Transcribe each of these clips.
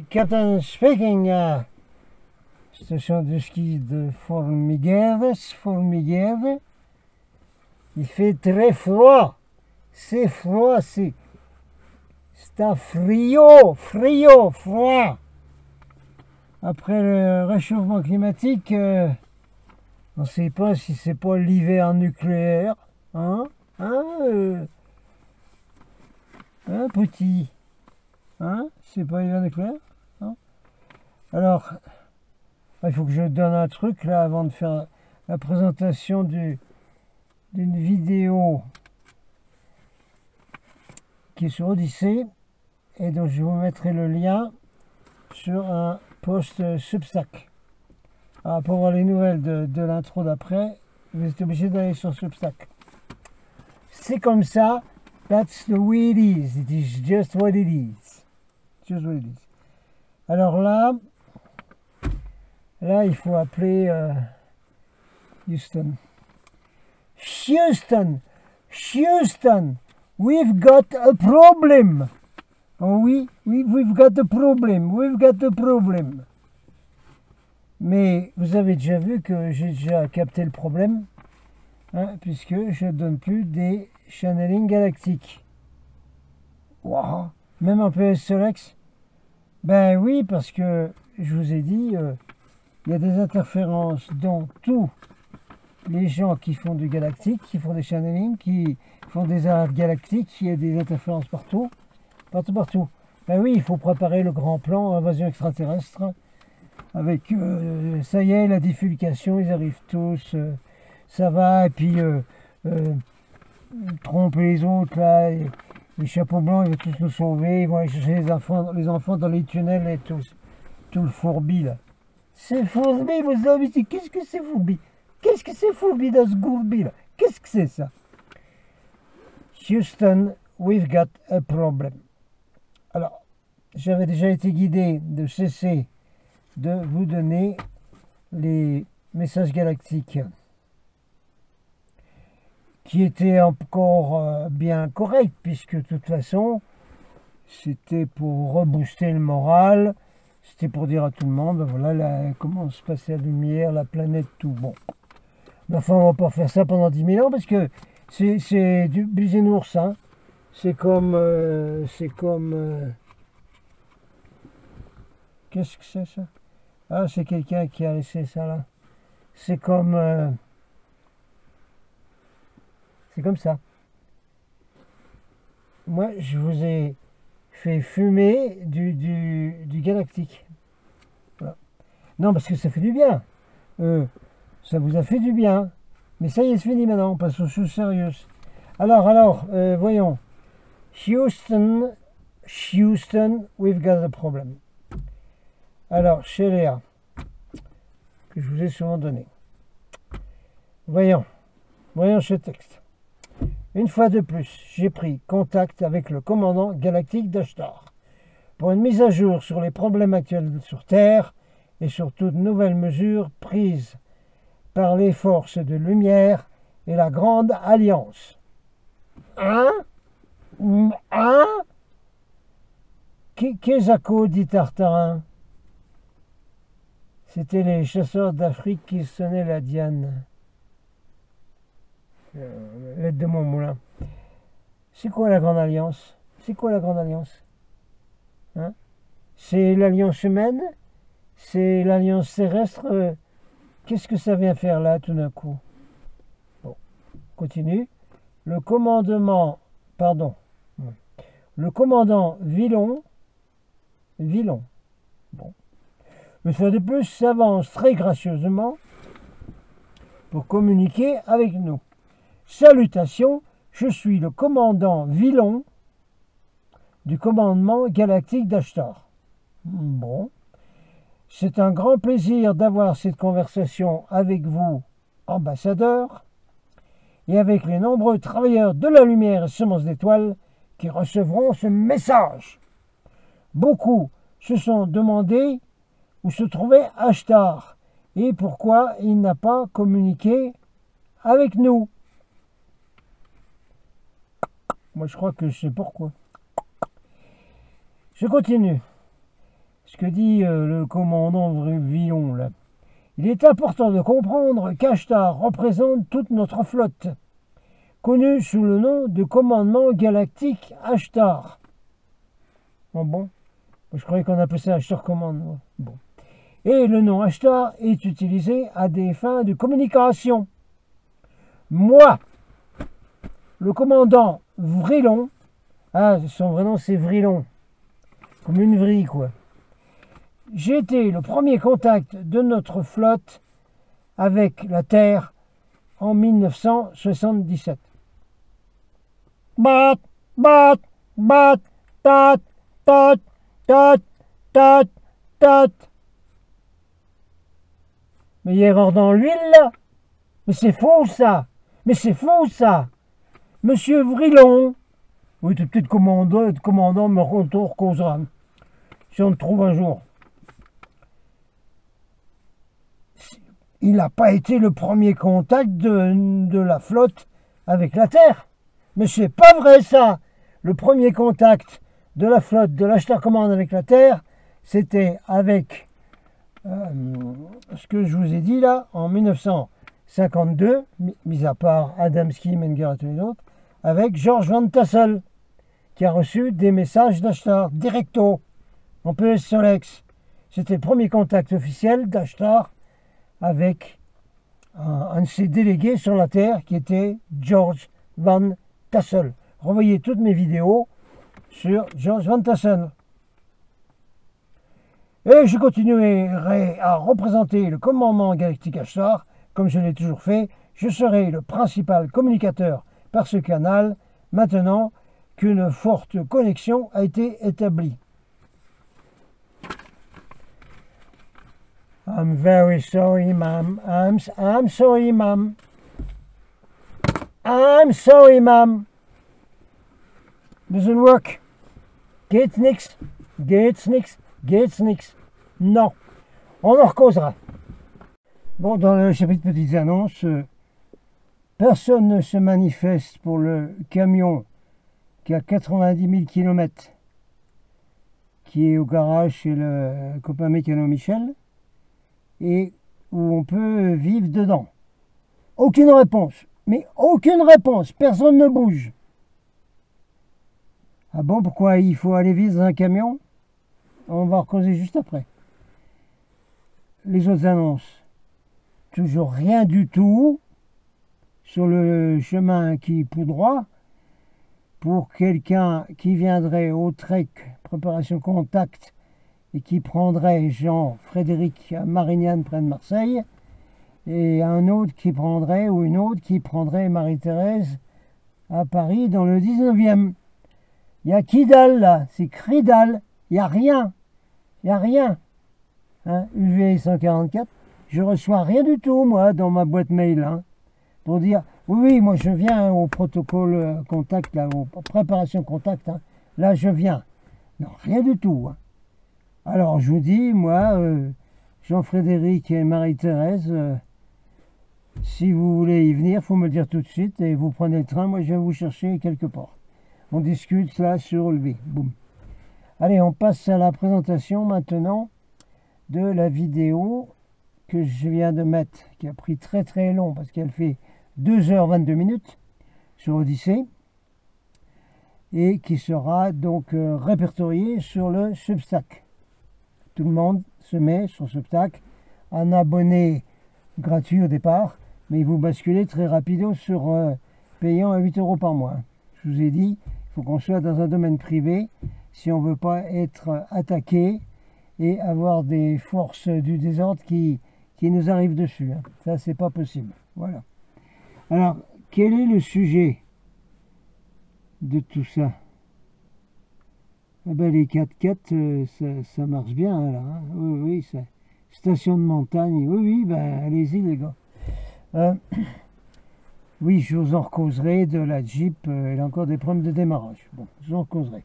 Captain speaking, station de ski de Formiguères. Il fait très froid. C'est froid, c'est un froid. Après le réchauffement climatique, on ne sait pas si c'est pas l'hiver nucléaire. Hein, petit. Hein, c'est pas l'hiver nucléaire. Hein. Alors, il faut que je donne un truc là avant de faire la présentation d'une vidéo qui est sur Odyssée et donc je vous mettrai le lien sur un post Substack. Alors pour voir les nouvelles de l'intro d'après, vous êtes obligé d'aller sur Substack. C'est comme ça. That's the way it is. It is just what it is. Just what it is. Alors là, il faut appeler Houston. Houston, we've got a problem. Oh oui, we've got a problem. Mais vous avez déjà vu que j'ai déjà capté le problème, hein, puisque je ne donne plus des channeling galactiques. Wow. Même en PS Solex. Ben oui, parce que je vous ai dit, il y a des interférences dans tous les gens qui font du galactique, qui font des channeling, qui font des alertes galactiques, il y a des interférences partout. Ben oui, il faut préparer le grand plan invasion extraterrestre. Avec, ça y est, la divulgation, ils arrivent tous, ça va, et puis tromper les autres, là, les chapeaux blancs, ils vont tous nous sauver, ils vont aller chercher les enfants dans les tunnels et tout le fourbi, là. C'est fourbi, vous savez, qu'est-ce que c'est fourbi? Qu'est-ce que c'est fourbi dans ce gourbi, là? Qu'est-ce que c'est ça? Houston, we've got a problem. Alors, j'avais déjà été guidé de cesser de vous donner les messages galactiques qui étaient encore bien corrects, puisque de toute façon, c'était pour rebooster le moral, c'était pour dire à tout le monde, voilà comment se passait la lumière, la planète, tout. Bon. Mais enfin, on va pas faire ça pendant 10 000 ans, parce que c'est du bisounours, hein. C'est comme... qu'est-ce que c'est ça? Ah, c'est quelqu'un qui a laissé ça là. C'est comme ça. Moi, je vous ai fait fumer du galactique. Voilà. Non, parce que ça fait du bien. Ça vous a fait du bien. Mais ça y est, c'est fini maintenant. On passe aux choses sérieuses. Alors, voyons. Houston, we've got a problem. Alors, chez Léa, que je vous ai souvent donné. Voyons ce texte. Une fois de plus, j'ai pris contact avec le commandant galactique d'Ashtar pour une mise à jour sur les problèmes actuels sur Terre et sur toutes nouvelles mesures prises par les forces de lumière et la Grande Alliance. Hein? Qu'est-ce dit Tartarin? C'était les chasseurs d'Afrique qui sonnaient la diane. L'aide de mon moulin. C'est quoi la Grande Alliance? Hein? C'est l'Alliance humaine? C'est l'Alliance terrestre? Qu'est-ce que ça vient faire là tout d'un coup? Bon, continue. Le commandant Villon. Bon. Une fois de plus, s'avance très gracieusement pour communiquer avec nous. Salutations, je suis le commandant Villon du commandement galactique d'Ashtar. Bon, c'est un grand plaisir d'avoir cette conversation avec vous, ambassadeur, et avec les nombreux travailleurs de la lumière et semences d'étoiles qui recevront ce message. Beaucoup se sont demandé où se trouvait Ashtar et pourquoi il n'a pas communiqué avec nous. Moi, je crois que je sais pourquoi. Je continue. ce que dit le commandant Villon, là. Il est important de comprendre qu'Ashtar représente toute notre flotte, connue sous le nom de commandement galactique Ashtar. Bon, je croyais qu'on appelait ça Ashtar Command. Bon. Et le nom Ashtar est utilisé à des fins de communication. Moi, le commandant Vrilon, son vrai nom c'est Vrilon, comme une vrille quoi. J'ai été le premier contact de notre flotte avec la Terre en 1977. Bat, bat, bat, tat, tat, tat, tat, tat. Mais il y a erreur dans l'huile là. Mais c'est faux ça. Mais c'est faux ça. Monsieur Vrilon. Oui, t'es peut-être commandant, me causera. Si on te trouve un jour. Il n'a pas été le premier contact de la flotte avec la Terre. Mais c'est pas vrai ça. Le premier contact de la flotte de l'Ashtar Command avec la Terre, c'était avec ce que je vous ai dit là, en 1952, mis à part Adamski, Menger et tous les autres, avec George Van Tassel, qui a reçu des messages d'Ashtar directo, en PS Solex. C'était le premier contact officiel d'Ashtar avec un de ses délégués sur la Terre, qui était George Van Tassel. Revoyez toutes mes vidéos sur George Van Tassel. Et je continuerai à représenter le commandement galactique Ashtar, comme je l'ai toujours fait. Je serai le principal communicateur par ce canal, maintenant qu'une forte connexion a été établie. I'm very sorry, ma'am. I'm sorry, ma'am. I'm sorry, ma'am. Doesn't work. Geht's nix. Geht's nix. Geht's nix. Non. On en recausera. Bon, dans le chapitre petites annonces, personne ne se manifeste pour le camion qui a 90 000 km, qui est au garage chez le copain mécano Michel, et où on peut vivre dedans. Aucune réponse. Mais aucune réponse. Personne ne bouge. Ah bon, pourquoi il faut aller vivre dans un camion? On va recauser juste après. Les autres annonces. Toujours rien du tout sur le chemin qui poudroie pour quelqu'un qui viendrait au Trek Préparation Contact et qui prendrait Jean-Frédéric à Marignane près de Marseille, et un autre qui prendrait, ou une autre qui prendrait Marie-Thérèse à Paris dans le 19e. Il n'y a qui dalle là, c'est cri dalle, il n'y a rien, il n'y a rien. Hein, UV 144, je reçois rien du tout moi dans ma boîte mail, hein, pour dire, oui, moi je viens au protocole contact, là, aux préparation contact, hein, là je viens. Non, rien du tout. Hein. Alors je vous dis, moi, Jean-Frédéric et Marie-Thérèse, si vous voulez y venir, il faut me le dire tout de suite et vous prenez le train, moi je vais vous chercher quelque part. On discute là sur le V. Boum. Allez, on passe à la présentation maintenant de la vidéo que je viens de mettre, qui a pris très très long parce qu'elle fait 2h22 minutes sur Odyssée et qui sera donc répertoriée sur le Substack. Tout le monde se met sur Substack, un abonné gratuit au départ, mais vous basculez très rapido sur payant à 8 € par mois. Je vous ai dit, il faut qu'on soit dans un domaine privé si on ne veut pas être attaqué et avoir des forces du désordre qui nous arrivent dessus. Hein. Ça, c'est pas possible. Voilà. Alors, quel est le sujet de tout ça? Ah ben, les 4x4, ça marche bien, là. Hein. Oui, oui, ça. Station de montagne. Oui, oui, ben, allez-y, les gars. Oui, je vous en recauserai de la Jeep. Elle a encore des problèmes de démarrage. Bon, je vous en recauserai.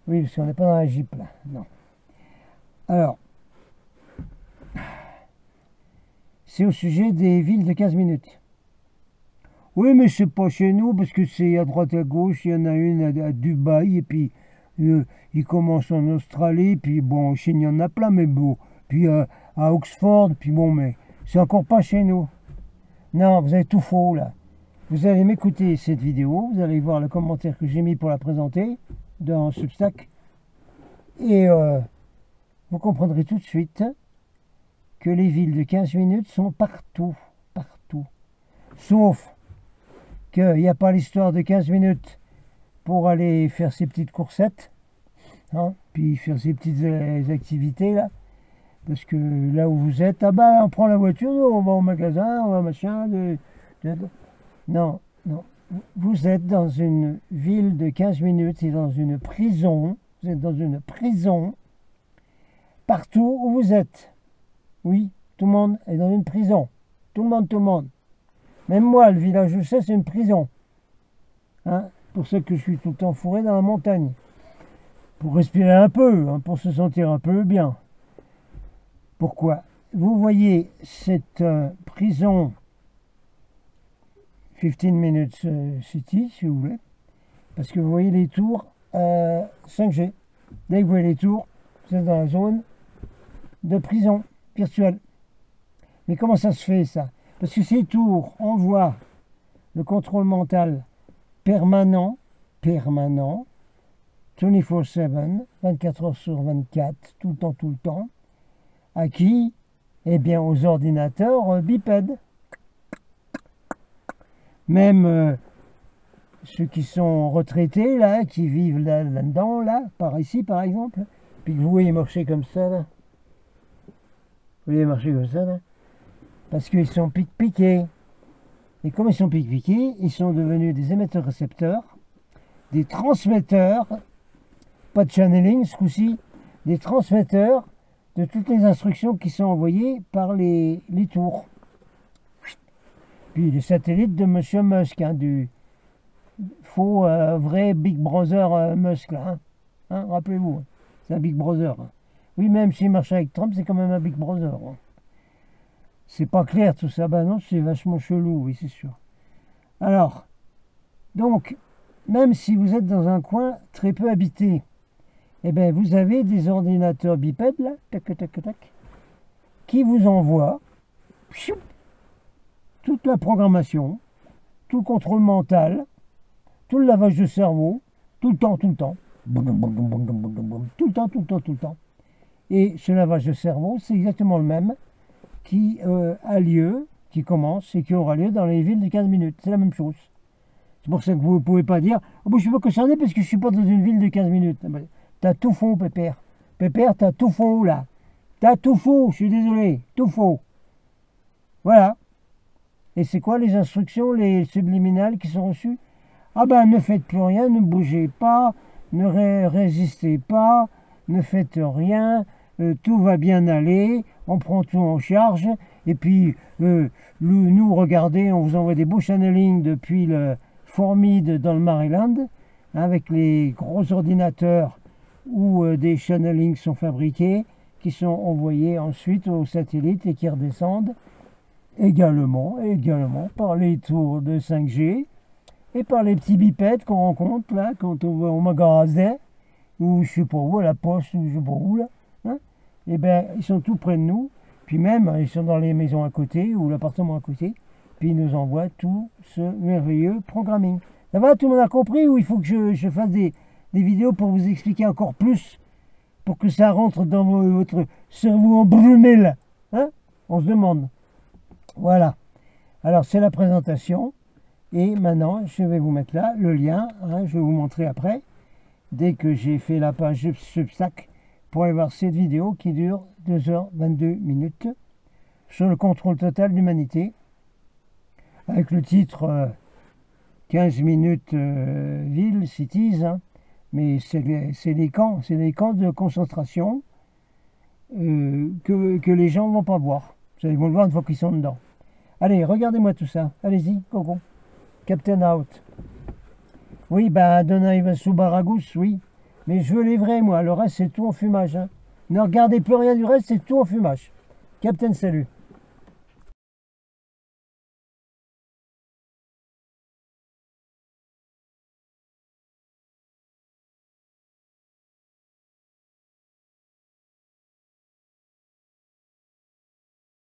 Oui, parce qu'on n'est pas dans la Jeep, là. Non. Alors, c'est au sujet des villes de 15 minutes. Oui, mais c'est pas chez nous, parce que c'est à droite à gauche. Il y en a une à Dubaï, et puis Il commence en Australie, puis bon, en Chine, il y en a plein, mais bon. Puis à Oxford, puis bon, mais c'est encore pas chez nous. Non, vous avez tout faux, là. Vous allez m'écouter cette vidéo, vous allez voir le commentaire que j'ai mis pour la présenter dans Substack. Et vous comprendrez tout de suite que les villes de 15 minutes sont partout, partout. Sauf qu'il n'y a pas l'histoire de 15 minutes pour aller faire ses petites coursettes, hein, puis faire ses petites activités là. Parce que là où vous êtes, ah ben on prend la voiture, on va au magasin, on va machin. Non, non. Vous êtes dans une ville de 15 minutes, c'est dans une prison. Vous êtes dans une prison partout où vous êtes. Oui, tout le monde est dans une prison. Tout le monde, tout le monde. Même moi, le village où je sais, c'est une prison. Hein, pour ça que je suis tout le temps fourré dans la montagne. Pour respirer un peu, hein, pour se sentir un peu bien. Pourquoi? Vous voyez cette prison 15 minutes city, si vous voulez. Parce que vous voyez les tours 5G. Dès que vous voyez les tours, vous êtes dans la zone de prison virtuelle. Mais comment ça se fait ça? Parce que ces tours envoient le contrôle mental permanent, 24/7, 24 heures sur 24, tout le temps. À qui? Eh bien aux ordinateurs bipèdes. Même ceux qui sont retraités, là, qui vivent là-dedans, là, par ici par exemple, puis que vous voyez marcher comme ça, là. Vous voyez marcher comme ça, là. Parce qu'ils sont piqués. Et comme ils sont piqués, ils sont devenus des émetteurs-récepteurs, des transmetteurs, pas de channeling ce coup-ci, des transmetteurs de toutes les instructions qui sont envoyées par les tours. Puis les satellites de M. Musk, hein, du faux, vrai Big Brother Musk, là. Hein, rappelez-vous, c'est un Big Brother. Hein. Oui, même s'il marche avec Trump, c'est quand même un Big Brother. Hein. C'est pas clair tout ça, ben non, c'est vachement chelou, oui, c'est sûr. Alors, donc, même si vous êtes dans un coin très peu habité, eh bien, vous avez des ordinateurs bipèdes, là, tac, tac, tac, qui vous envoient toute la programmation, tout le contrôle mental, tout le lavage de cerveau, tout le temps, tout le temps. Tout le temps. Et ce lavage de cerveau, c'est exactement le même qui a lieu, qui commence et qui aura lieu dans les villes de 15 minutes. C'est la même chose. C'est pour ça que vous ne pouvez pas dire oh, « Je ne suis pas concerné parce que je ne suis pas dans une ville de 15 minutes. » T'as tout faux, Pépère. Pépère, t'as tout faux, là. T'as tout faux, je suis désolé. Tout faux. Voilà. Et c'est quoi les instructions, les subliminales qui sont reçues? Ah ben, ne faites plus rien, ne bougez pas, ne résistez pas, ne faites rien, tout va bien aller, on prend tout en charge. Et puis, nous, regardez, on vous envoie des beaux channeling depuis le Formide dans le Maryland, avec les gros ordinateurs où des channelings sont fabriqués, qui sont envoyés ensuite aux satellites et qui redescendent également par les tours de 5G et par les petits bipèdes qu'on rencontre là quand on va au magasin ou je sais pas où, à la poste ou je sais pas où là. Hein, et bien ils sont tout près de nous, puis même ils sont dans les maisons à côté ou l'appartement à côté, puis ils nous envoient tout ce merveilleux programming. Ça va, tout le monde a compris ou il faut que je fasse des vidéos pour vous expliquer encore plus, pour que ça rentre dans votre cerveau embrumé là, hein? On se demande. Voilà. Alors c'est la présentation, et maintenant je vais vous mettre là le lien, hein, je vais vous montrer après, dès que j'ai fait la page Substack, pour aller voir cette vidéo qui dure 2h22 sur le contrôle total de l'humanité, avec le titre 15 minutes ville, cities, hein. Mais c'est les camps de concentration que les gens ne vont pas voir. Ils vont le voir une fois qu'ils sont dedans. Allez, regardez-moi tout ça. Allez-y, Coco. Captain Out. Oui, ben, Donaiva Subaragus, oui. Mais je veux les vrais, moi. Le reste, c'est tout en fumage. Hein. Ne regardez plus rien du reste, c'est tout en fumage. Captain, salut.